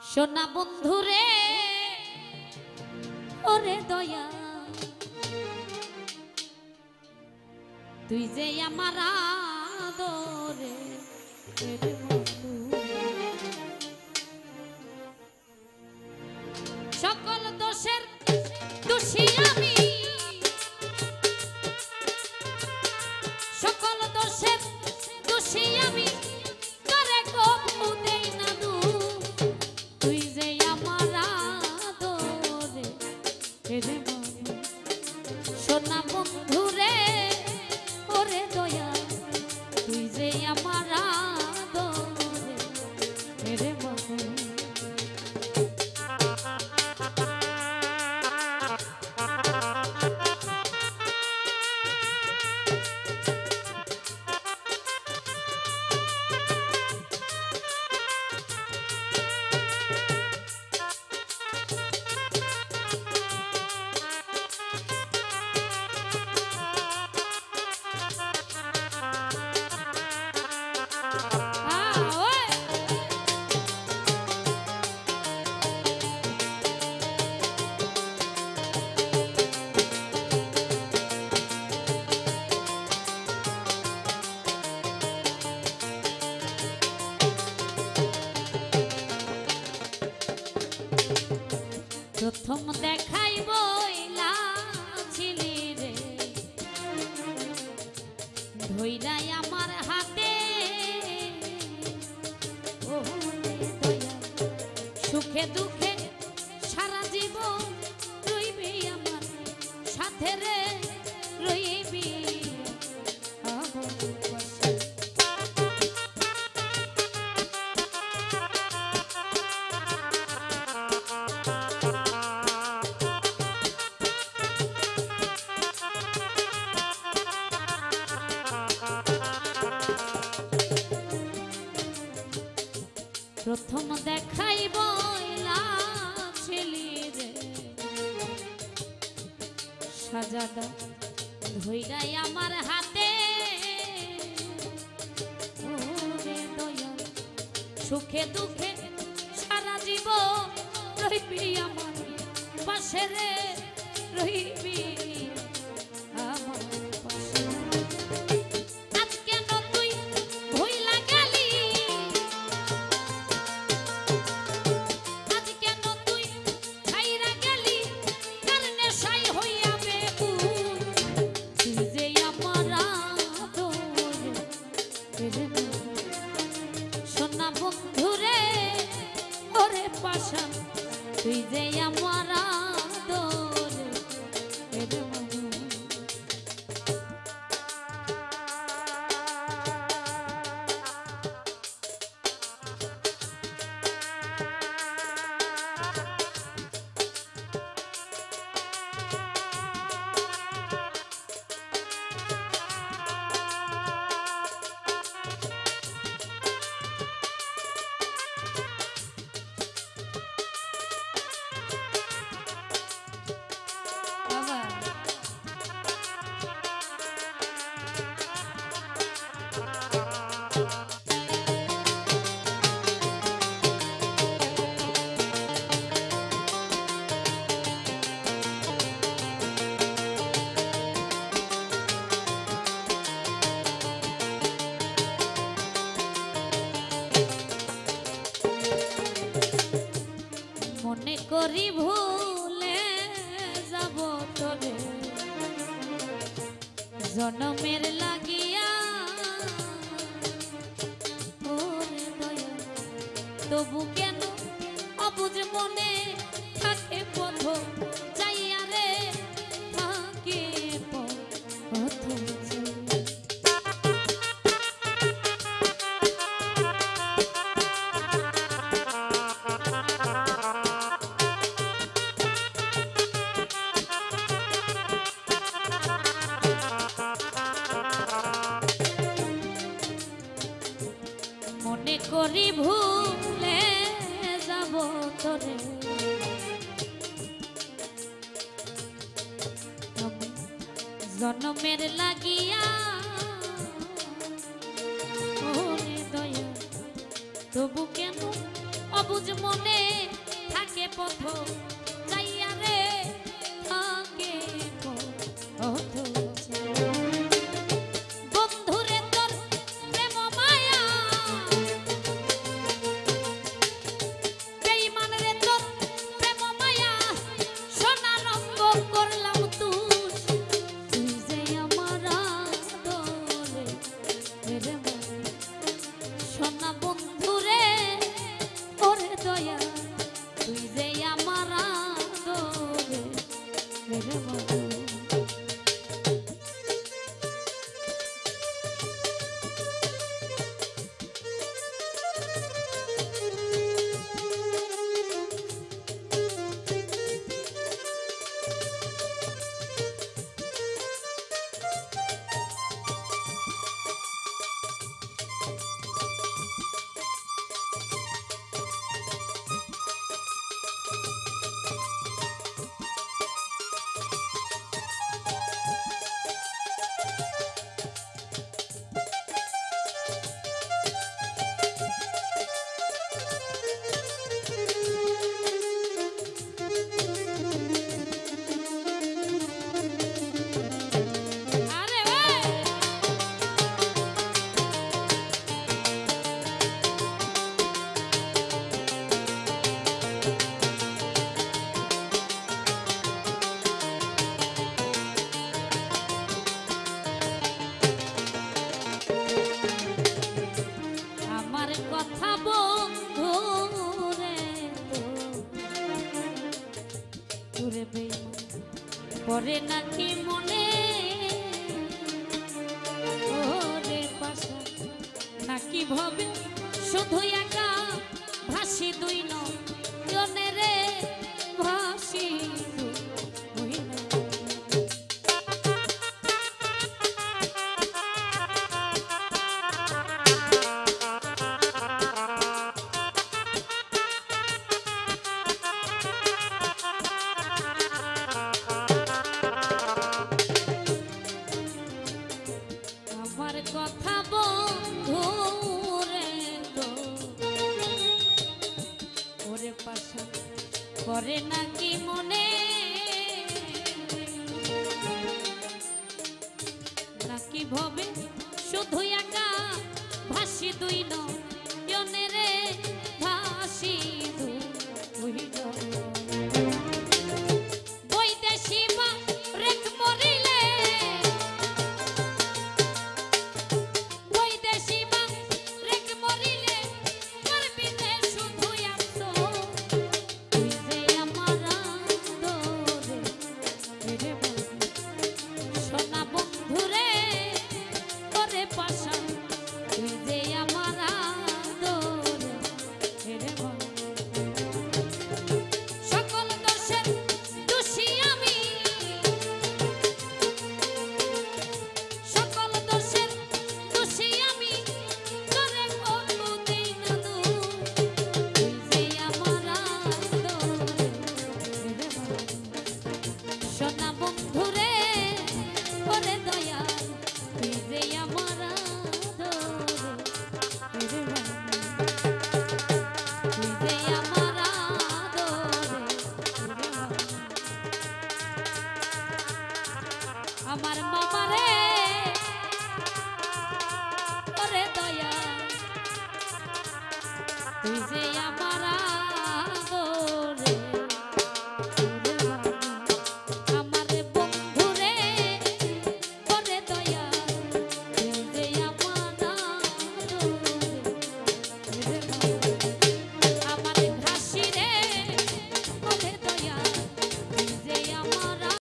সোনা বন্ধুরে ওরে দয়া তুই যে আমার আদরে সকল দোষের দোষী আমি সকল দোষের দোষী আমি করে কবু দেই না তুই যে আমার আদরে রে সোনা বন্ধুরে ওরে দয়া তুই যে আমার আদরে রে বাবু প্রথম দেখাই বইলা ছিলি রে ধইরাই আমার হাতে ও দয়া সুখে দুঃখে সারা জীবন রইবি আমার সাথে রে রইবি প্রথম দেখাই বইলা ছিলি রে সাজাদা ধইরাই আমার হাতে ওরে দয়া সুখে দুঃখে সারা জীবন রইবি আমার পাশে রে রইবি আমার পাশে সোনা বন্ধুরে ওরে পাশা তুই যে আমার আদরে মনে করি ভুলে যাব তোরে জনমের লাগিয়া ওরে দয়া তবু কেন অবুঝ মনে থাকে পথ যাইয়া রে থাকে পথ মনে করি ভুলে যাব তোরে জনমের লাগিয়া ওরে দয়া তবু তবু কেন অবুঝ মনে থাকে পথ যাইয়া রে থাকে পথ বন্ধুরে তোর প্রেম মায়া বেঈমান রে তোর প্রেম মায়া সোনা রঙ্গ করলাম তুষ তুই যে আমার আদরে রে সোনা বন্ধুরে ওরে দয়া তুই যে আমার আদরে রে কথা বন্ধু রে তোরে বেঈমান পরে নাকি মনে ওরে পাশা নাকি ভাবে শুধু একা ভাসি দুই নয়নে রে ভাসি দুই নয়নে কথা বন্ধু রে ওরে পাশা করে নাকি মনে নাকি ভবে শুধু একা ভাসি দুই নয়নে রে ভাসি দুই বৈদেশি বা রেখ মরিলে আমার মামারে ওরে দয়া তুই যে আমার